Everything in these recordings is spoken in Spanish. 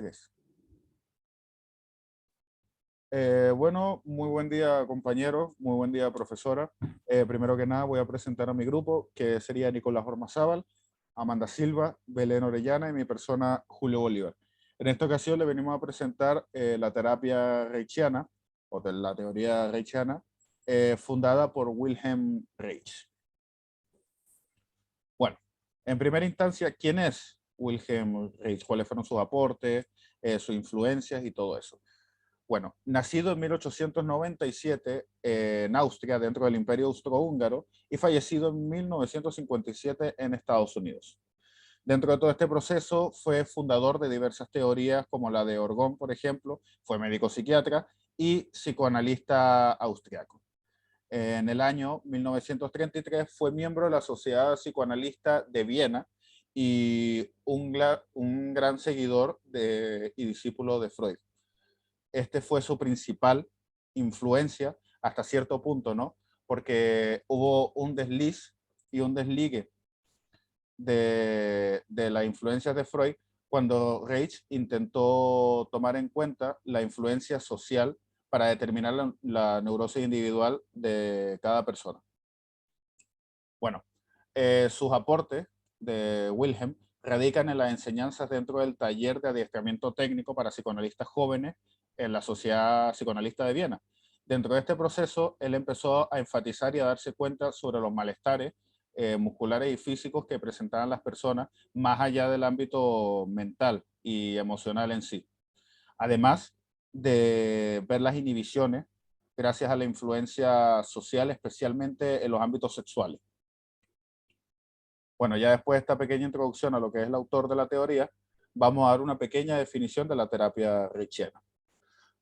Tres. Bueno, muy buen día compañeros, muy buen día profesora. Primero que nada voy a presentar a mi grupo, que sería Nicolás Ormazábal, Amanda Silva, Belén Orellana y mi persona Julio Bolívar. En esta ocasión le venimos a presentar la terapia reichiana, o de la teoría reichiana, fundada por Wilhelm Reich. Bueno, en primera instancia, ¿quién es Wilhelm Reich? ¿Cuáles fueron sus aportes, sus influencias y todo eso? Bueno, nacido en 1897 en Austria, dentro del Imperio Austrohúngaro, y fallecido en 1957 en Estados Unidos. Dentro de todo este proceso fue fundador de diversas teorías como la de Orgón, por ejemplo, fue médico psiquiatra y psicoanalista austriaco. En el año 1933 fue miembro de la Sociedad Psicoanalista de Viena y un gran seguidor y discípulo de Freud. Este fue su principal influencia hasta cierto punto, ¿no? Porque hubo un desliz y un desligue de la influencia de Freud cuando Reich intentó tomar en cuenta la influencia social para determinar la neurosis individual de cada persona. Bueno, sus aportes de Wilhelm radican en las enseñanzas dentro del taller de adiestramiento técnico para psicoanalistas jóvenes en la Sociedad Psicoanalista de Viena. Dentro de este proceso, él empezó a enfatizar y a darse cuenta sobre los malestares musculares y físicos que presentaban las personas más allá del ámbito mental y emocional en sí. Además de ver las inhibiciones gracias a la influencia social, especialmente en los ámbitos sexuales. Bueno, ya después de esta pequeña introducción a lo que es el autor de la teoría, vamos a dar una pequeña definición de la terapia reichiana.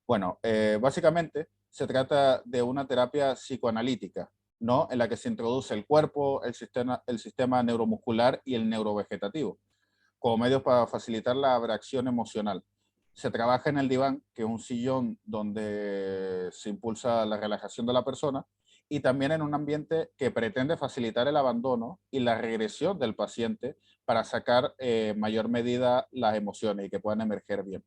Bueno, básicamente se trata de una terapia psicoanalítica, ¿no? En la que se introduce el cuerpo, el sistema neuromuscular y el neurovegetativo, como medios para facilitar la reacción emocional. Se trabaja en el diván, que es un sillón donde se impulsa la relajación de la persona, y también en un ambiente que pretende facilitar el abandono y la regresión del paciente para sacar mayor medida las emociones y que puedan emerger bien.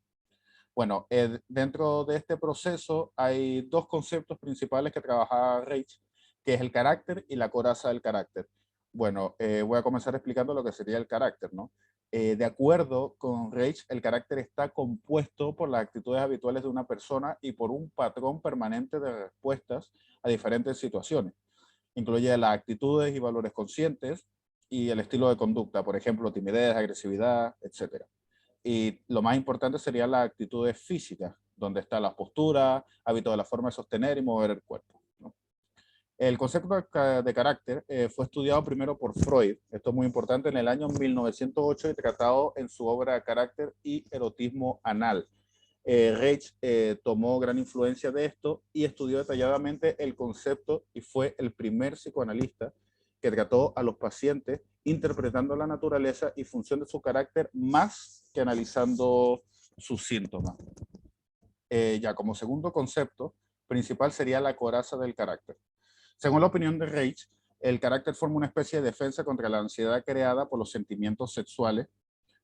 Bueno, dentro de este proceso hay dos conceptos principales que trabajaba Reich, que es el carácter y la coraza del carácter. Bueno, voy a comenzar explicando lo que sería el carácter, ¿no? De acuerdo con Reich, el carácter está compuesto por las actitudes habituales de una persona y por un patrón permanente de respuestas a diferentes situaciones. Incluye las actitudes y valores conscientes y el estilo de conducta, por ejemplo, timidez, agresividad, etcétera. Y lo más importante serían las actitudes físicas, donde está la postura, hábito de la forma de sostener y mover el cuerpo, ¿no? El concepto de carácter fue estudiado primero por Freud, esto es muy importante, en el año 1908 y tratado en su obra Carácter y erotismo anal. Reich tomó gran influencia de esto y estudió detalladamente el concepto y fue el primer psicoanalista que trató a los pacientes interpretando la naturaleza y función de su carácter más que analizando sus síntomas. Ya como segundo concepto principal sería la coraza del carácter. Según la opinión de Reich, el carácter forma una especie de defensa contra la ansiedad creada por los sentimientos sexuales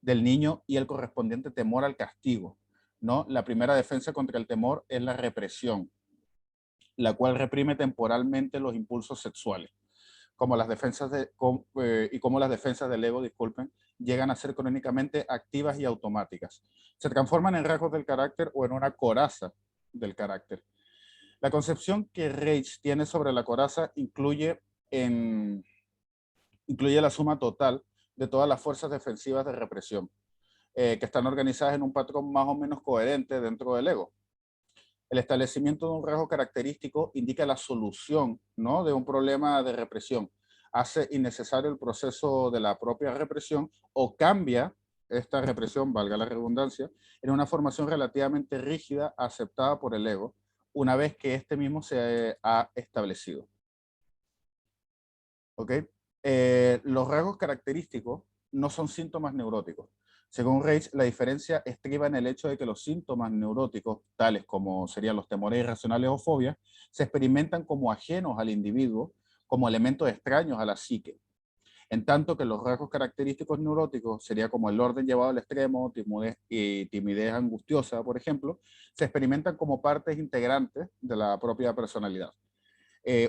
del niño y el correspondiente temor al castigo, ¿no? La primera defensa contra el temor es la represión, la cual reprime temporalmente los impulsos sexuales, como las defensas y como las defensas del ego, disculpen, llegan a ser crónicamente activas y automáticas. Se transforman en rasgos del carácter o en una coraza del carácter. La concepción que Reich tiene sobre la coraza incluye la suma total de todas las fuerzas defensivas de represión, que están organizadas en un patrón más o menos coherente dentro del ego. El establecimiento de un rasgo característico indica la solución, ¿no?, de un problema de represión. Hace innecesario el proceso de la propia represión o cambia esta represión, valga la redundancia, en una formación relativamente rígida aceptada por el ego, una vez que este mismo se ha establecido. ¿Ok? Los rasgos característicos no son síntomas neuróticos. Según Reich, la diferencia estriba en el hecho de que los síntomas neuróticos, tales como serían los temores irracionales o fobias, se experimentan como ajenos al individuo, como elementos extraños a la psique. En tanto que los rasgos característicos neuróticos, sería como el orden llevado al extremo, timidez y timidez angustiosa, por ejemplo, se experimentan como partes integrantes de la propia personalidad.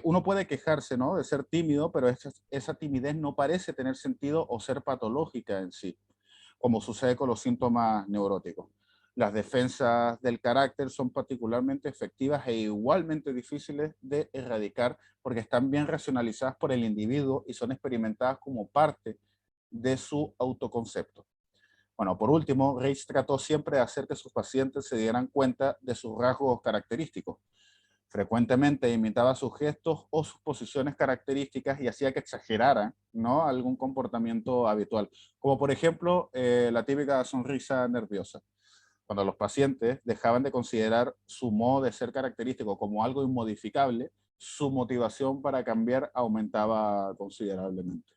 Uno puede quejarse, ¿no?, de ser tímido, pero esa timidez no parece tener sentido o ser patológica en sí, como sucede con los síntomas neuróticos. Las defensas del carácter son particularmente efectivas e igualmente difíciles de erradicar porque están bien racionalizadas por el individuo y son experimentadas como parte de su autoconcepto. Bueno, por último, Reich trató siempre de hacer que sus pacientes se dieran cuenta de sus rasgos característicos. Frecuentemente imitaba sus gestos o sus posiciones características y hacía que exageraran, ¿no?, algún comportamiento habitual, como por ejemplo la típica sonrisa nerviosa. Cuando los pacientes dejaban de considerar su modo de ser característico como algo inmodificable, su motivación para cambiar aumentaba considerablemente.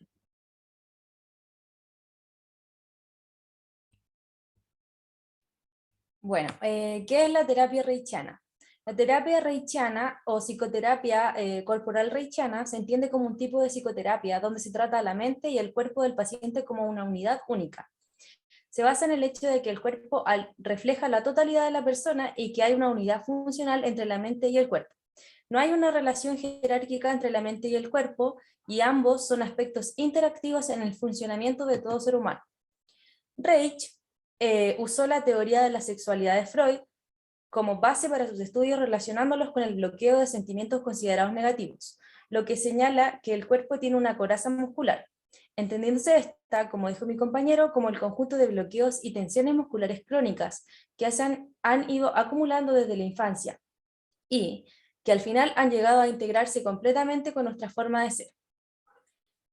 Bueno, ¿qué es la terapia reichiana? La terapia reichiana o psicoterapia corporal reichiana se entiende como un tipo de psicoterapia donde se trata a la mente y el cuerpo del paciente como una unidad única. Se basa en el hecho de que el cuerpo refleja la totalidad de la persona y que hay una unidad funcional entre la mente y el cuerpo. No hay una relación jerárquica entre la mente y el cuerpo, y ambos son aspectos interactivos en el funcionamiento de todo ser humano. Reich usó la teoría de la sexualidad de Freud como base para sus estudios relacionándolos con el bloqueo de sentimientos considerados negativos, lo que señala que el cuerpo tiene una coraza muscular, entendiéndose esta, como dijo mi compañero, como el conjunto de bloqueos y tensiones musculares crónicas que han ido acumulando desde la infancia y que al final han llegado a integrarse completamente con nuestra forma de ser.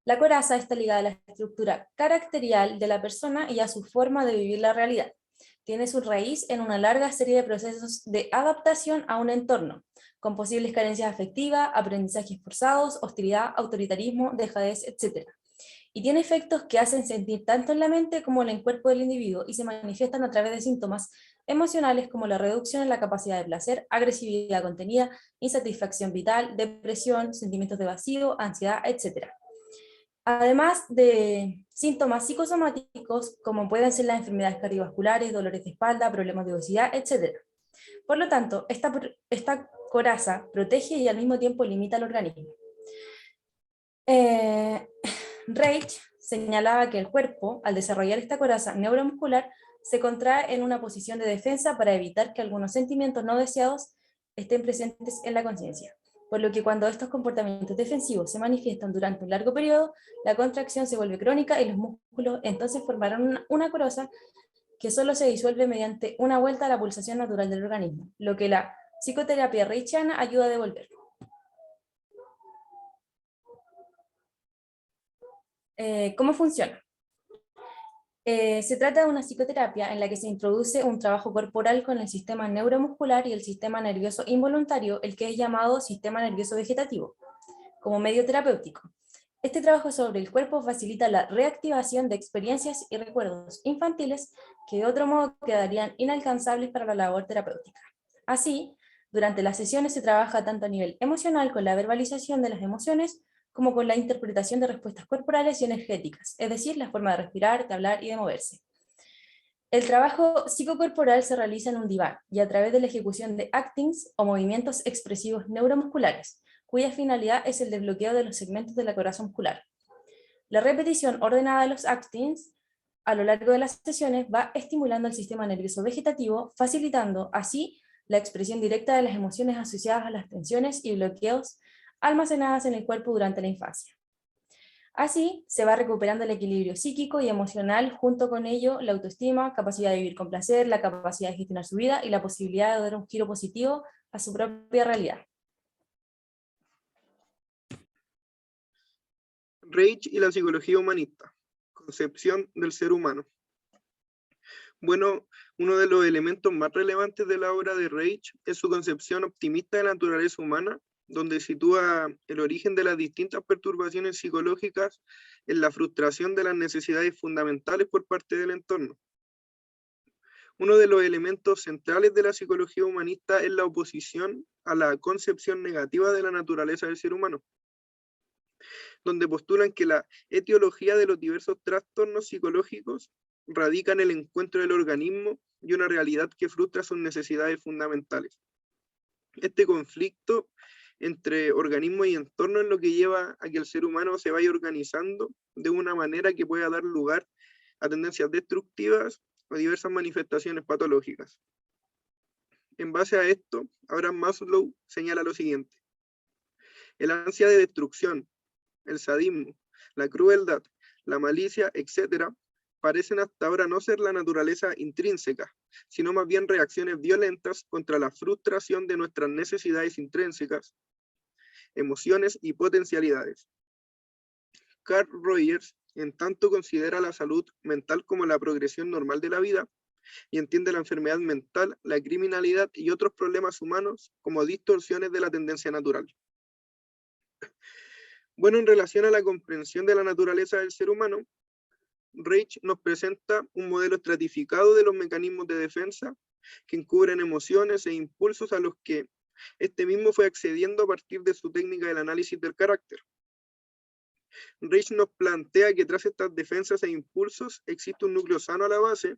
La coraza está ligada a la estructura caracterial de la persona y a su forma de vivir la realidad. Tiene su raíz en una larga serie de procesos de adaptación a un entorno, con posibles carencias afectivas, aprendizajes forzados, hostilidad, autoritarismo, dejadez, etc. Y tiene efectos que hacen sentir tanto en la mente como en el cuerpo del individuo y se manifiestan a través de síntomas emocionales como la reducción en la capacidad de placer, agresividad contenida, insatisfacción vital, depresión, sentimientos de vacío, ansiedad, etc. Además de síntomas psicosomáticos, como pueden ser las enfermedades cardiovasculares, dolores de espalda, problemas de obesidad, etc. Por lo tanto, esta coraza protege y al mismo tiempo limita el organismo. Reich señalaba que el cuerpo, al desarrollar esta coraza neuromuscular, se contrae en una posición de defensa para evitar que algunos sentimientos no deseados estén presentes en la conciencia. Por lo que cuando estos comportamientos defensivos se manifiestan durante un largo periodo, la contracción se vuelve crónica y los músculos entonces formarán una coraza que solo se disuelve mediante una vuelta a la pulsación natural del organismo, lo que la psicoterapia reichiana ayuda a devolver. ¿Cómo funciona? Se trata de una psicoterapia en la que se introduce un trabajo corporal con el sistema neuromuscular y el sistema nervioso involuntario, el que es llamado sistema nervioso vegetativo, como medio terapéutico. Este trabajo sobre el cuerpo facilita la reactivación de experiencias y recuerdos infantiles que de otro modo quedarían inalcanzables para la labor terapéutica. Así, durante las sesiones se trabaja tanto a nivel emocional con la verbalización de las emociones, como con la interpretación de respuestas corporales y energéticas, es decir, la forma de respirar, de hablar y de moverse. El trabajo psicocorporal se realiza en un diván y a través de la ejecución de actings o movimientos expresivos neuromusculares, cuya finalidad es el desbloqueo de los segmentos de la coraza muscular. La repetición ordenada de los actings a lo largo de las sesiones va estimulando el sistema nervioso vegetativo, facilitando así la expresión directa de las emociones asociadas a las tensiones y bloqueos almacenadas en el cuerpo durante la infancia. Así, se va recuperando el equilibrio psíquico y emocional, junto con ello la autoestima, capacidad de vivir con placer, la capacidad de gestionar su vida y la posibilidad de dar un giro positivo a su propia realidad. Reich y la psicología humanista. Concepción del ser humano. Bueno, uno de los elementos más relevantes de la obra de Reich es su concepción optimista de la naturaleza humana, donde sitúa el origen de las distintas perturbaciones psicológicas en la frustración de las necesidades fundamentales por parte del entorno. Uno de los elementos centrales de la psicología humanista es la oposición a la concepción negativa de la naturaleza del ser humano. donde postulan que la etiología de los diversos trastornos psicológicos radica en el encuentro del organismo y una realidad que frustra sus necesidades fundamentales. Este conflicto entre organismo y entorno es lo que lleva a que el ser humano se vaya organizando de una manera que pueda dar lugar a tendencias destructivas o diversas manifestaciones patológicas. En base a esto, Abraham Maslow señala lo siguiente: el ansia de destrucción, el sadismo, la crueldad, la malicia, etc., parecen hasta ahora no ser la naturaleza intrínseca, sino más bien reacciones violentas contra la frustración de nuestras necesidades intrínsecas, emociones y potencialidades. Carl Rogers, en tanto, considera la salud mental como la progresión normal de la vida y entiende la enfermedad mental, la criminalidad y otros problemas humanos como distorsiones de la tendencia natural. Bueno, en relación a la comprensión de la naturaleza del ser humano, Reich nos presenta un modelo estratificado de los mecanismos de defensa que encubren emociones e impulsos a los que este mismo fue accediendo a partir de su técnica del análisis del carácter. Reich nos plantea que tras estas defensas e impulsos existe un núcleo sano a la base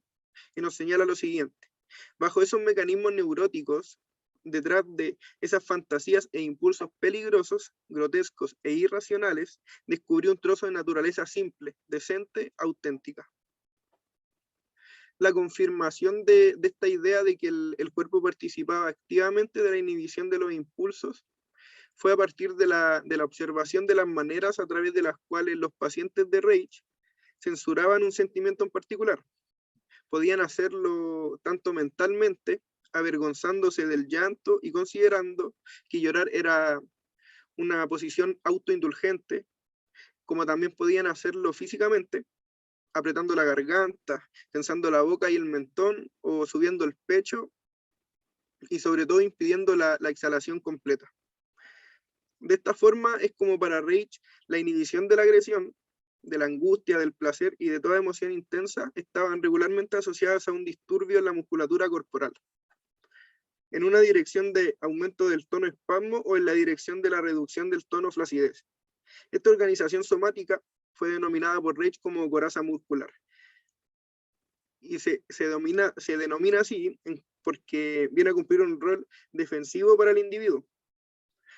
y nos señala lo siguiente: bajo esos mecanismos neuróticos, detrás de esas fantasías e impulsos peligrosos, grotescos e irracionales, descubrió un trozo de naturaleza simple, decente, auténtica. La confirmación de esta idea de que el cuerpo participaba activamente de la inhibición de los impulsos fue a partir de la observación de las maneras a través de las cuales los pacientes de Reich censuraban un sentimiento en particular. Podían hacerlo tanto mentalmente, avergonzándose del llanto y considerando que llorar era una posición autoindulgente, como también podían hacerlo físicamente, apretando la garganta, tensando la boca y el mentón, o subiendo el pecho, y sobre todo impidiendo la exhalación completa. De esta forma es como para Reich la inhibición de la agresión, de la angustia, del placer y de toda emoción intensa estaban regularmente asociadas a un disturbio en la musculatura corporal, en una dirección de aumento del tono espasmo o en la dirección de la reducción del tono flacidez. Esta organización somática fue denominada por Reich como coraza muscular. Y se denomina así porque viene a cumplir un rol defensivo para el individuo,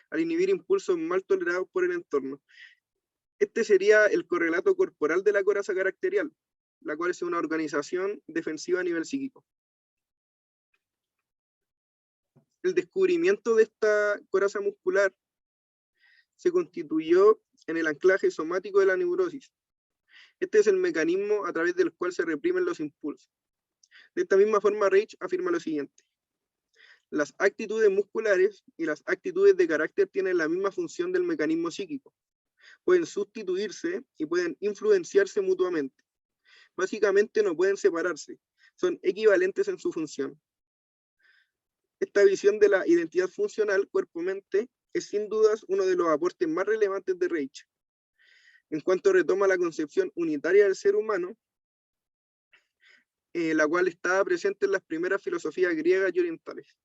al inhibir impulsos mal tolerados por el entorno. Este sería el correlato corporal de la coraza caracterial, la cual es una organización defensiva a nivel psíquico. El descubrimiento de esta coraza muscular se constituyó en el anclaje somático de la neurosis. Este es el mecanismo a través del cual se reprimen los impulsos. De esta misma forma, Reich afirma lo siguiente: las actitudes musculares y las actitudes de carácter tienen la misma función del mecanismo psíquico. Pueden sustituirse y pueden influenciarse mutuamente. Básicamente no pueden separarse, son equivalentes en su función. Esta visión de la identidad funcional cuerpo-mente es sin dudas uno de los aportes más relevantes de Reich, en cuanto retoma la concepción unitaria del ser humano, la cual estaba presente en las primeras filosofías griegas y orientales.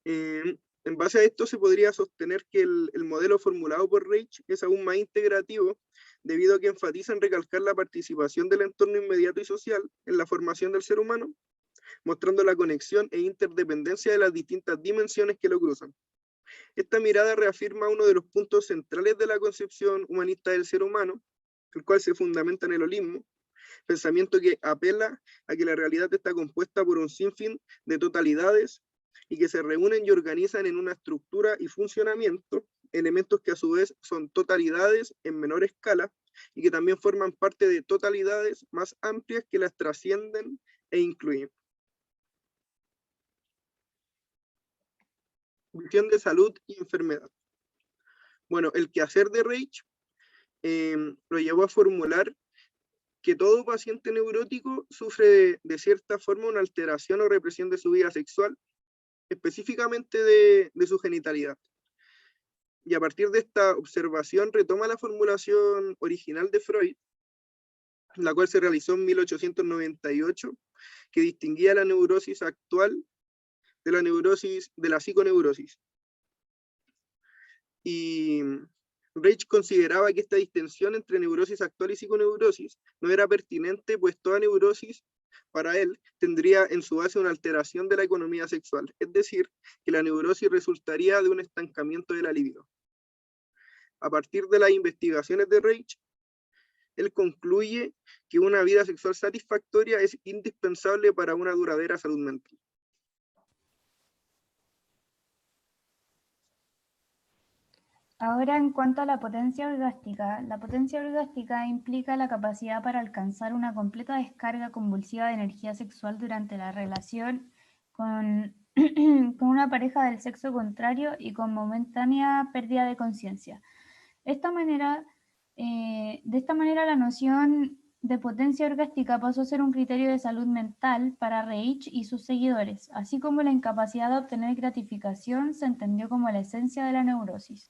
En base a esto se podría sostener que el modelo formulado por Reich es aún más integrativo, debido a que enfatiza en recalcar la participación del entorno inmediato y social en la formación del ser humano, mostrando la conexión e interdependencia de las distintas dimensiones que lo cruzan. Esta mirada reafirma uno de los puntos centrales de la concepción humanista del ser humano, el cual se fundamenta en el holismo, pensamiento que apela a que la realidad está compuesta por un sinfín de totalidades y que se reúnen y organizan en una estructura y funcionamiento, elementos que a su vez son totalidades en menor escala y que también forman parte de totalidades más amplias que las trascienden e incluyen. Visión de salud y enfermedad. Bueno, el quehacer de Reich lo llevó a formular que todo paciente neurótico sufre de cierta forma una alteración o represión de su vida sexual, específicamente de su genitalidad. Y a partir de esta observación retoma la formulación original de Freud, la cual se realizó en 1898, que distinguía la neurosis actual de la psiconeurosis. Y Reich consideraba que esta distinción entre neurosis actual y psiconeurosis no era pertinente, pues toda neurosis, para él, tendría en su base una alteración de la economía sexual, es decir, que la neurosis resultaría de un estancamiento de la libido. A partir de las investigaciones de Reich, él concluye que una vida sexual satisfactoria es indispensable para una duradera salud mental. Ahora, en cuanto a la potencia orgástica implica la capacidad para alcanzar una completa descarga convulsiva de energía sexual durante la relación con, con una pareja del sexo contrario y con momentánea pérdida de conciencia. De esta manera, la noción de potencia orgástica pasó a ser un criterio de salud mental para Reich y sus seguidores, así como la incapacidad de obtener gratificación se entendió como la esencia de la neurosis.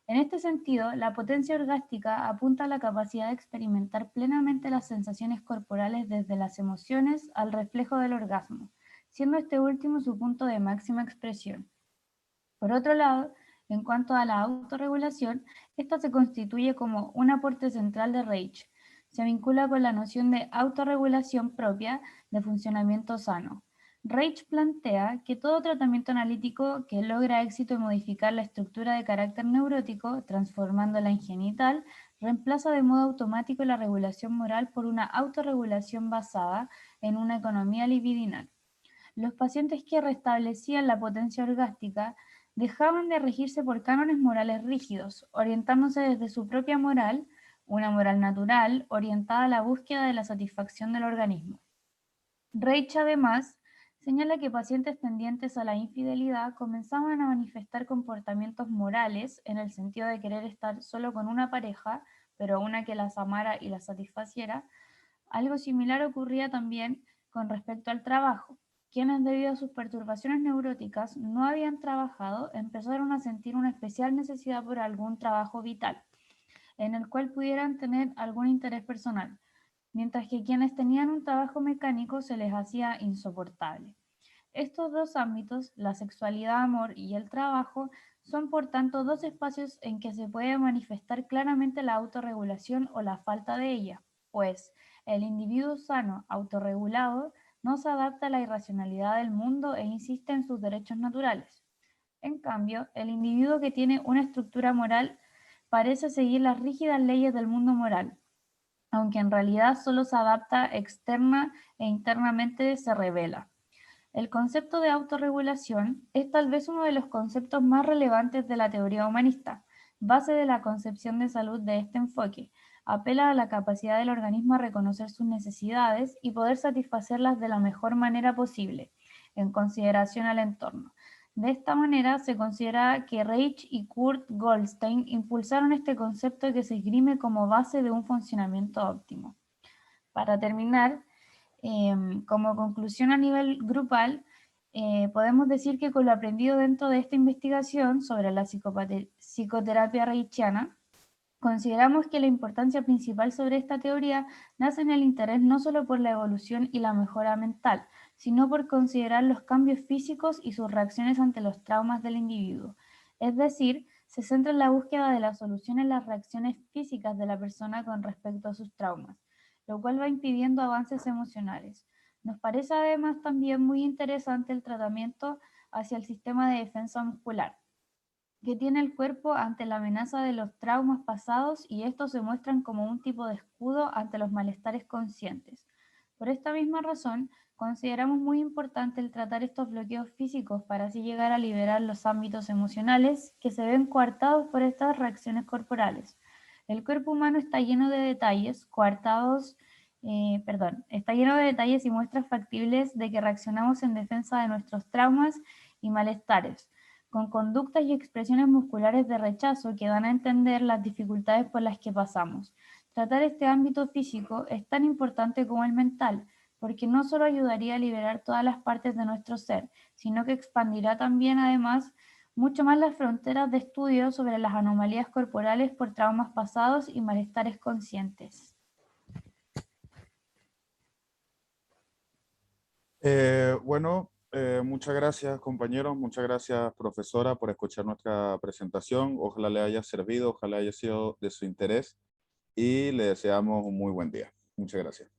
En este sentido, la potencia orgástica apunta a la capacidad de experimentar plenamente las sensaciones corporales desde las emociones al reflejo del orgasmo, siendo este último su punto de máxima expresión. Por otro lado, en cuanto a la autorregulación, esta se constituye como un aporte central de Reich. Se vincula con la noción de autorregulación propia de funcionamiento sano. Reich plantea que todo tratamiento analítico que logra éxito en modificar la estructura de carácter neurótico, transformándola en genital, reemplaza de modo automático la regulación moral por una autorregulación basada en una economía libidinal. Los pacientes que restablecían la potencia orgástica dejaban de regirse por cánones morales rígidos, orientándose desde su propia moral, una moral natural, orientada a la búsqueda de la satisfacción del organismo. Reich, además, señala que pacientes tendientes a la infidelidad comenzaban a manifestar comportamientos morales en el sentido de querer estar solo con una pareja, pero una que las amara y las satisfaciera. Algo similar ocurría también con respecto al trabajo. Quienes, debido a sus perturbaciones neuróticas, no habían trabajado, empezaron a sentir una especial necesidad por algún trabajo vital, en el cual pudieran tener algún interés personal, mientras que quienes tenían un trabajo mecánico se les hacía insoportable. Estos dos ámbitos, la sexualidad, amor y el trabajo, son por tanto dos espacios en que se puede manifestar claramente la autorregulación o la falta de ella, pues el individuo sano, autorregulado, no se adapta a la irracionalidad del mundo e insiste en sus derechos naturales. En cambio, el individuo que tiene una estructura moral parece seguir las rígidas leyes del mundo moral, aunque en realidad solo se adapta externa e internamente se revela. El concepto de autorregulación es tal vez uno de los conceptos más relevantes de la teoría humanista, base de la concepción de salud de este enfoque. Apela a la capacidad del organismo a reconocer sus necesidades y poder satisfacerlas de la mejor manera posible, en consideración al entorno. De esta manera, se considera que Reich y Kurt Goldstein impulsaron este concepto que se esgrime como base de un funcionamiento óptimo. Para terminar, como conclusión a nivel grupal, podemos decir que con lo aprendido dentro de esta investigación sobre la psicoterapia reichiana, consideramos que la importancia principal sobre esta teoría nace en el interés no solo por la evolución y la mejora mental, sino por considerar los cambios físicos y sus reacciones ante los traumas del individuo. Es decir, se centra en la búsqueda de la solución en las reacciones físicas de la persona con respecto a sus traumas, lo cual va impidiendo avances emocionales. Nos parece además también muy interesante el tratamiento hacia el sistema de defensa muscular, que tiene el cuerpo ante la amenaza de los traumas pasados, y estos se muestran como un tipo de escudo ante los malestares conscientes. Por esta misma razón, consideramos muy importante el tratar estos bloqueos físicos para así llegar a liberar los ámbitos emocionales que se ven coartados por estas reacciones corporales. El cuerpo humano está lleno de detalles, está lleno de detalles y muestras factibles de que reaccionamos en defensa de nuestros traumas y malestares, con conductas y expresiones musculares de rechazo que dan a entender las dificultades por las que pasamos. Tratar este ámbito físico es tan importante como el mental, porque no solo ayudaría a liberar todas las partes de nuestro ser, sino que expandirá también, además, mucho más las fronteras de estudio sobre las anomalías corporales por traumas pasados y malestares conscientes. Bueno, Muchas gracias, compañeros. Muchas gracias, profesora, por escuchar nuestra presentación. Ojalá le haya servido, ojalá haya sido de su interés y le deseamos un muy buen día. Muchas gracias.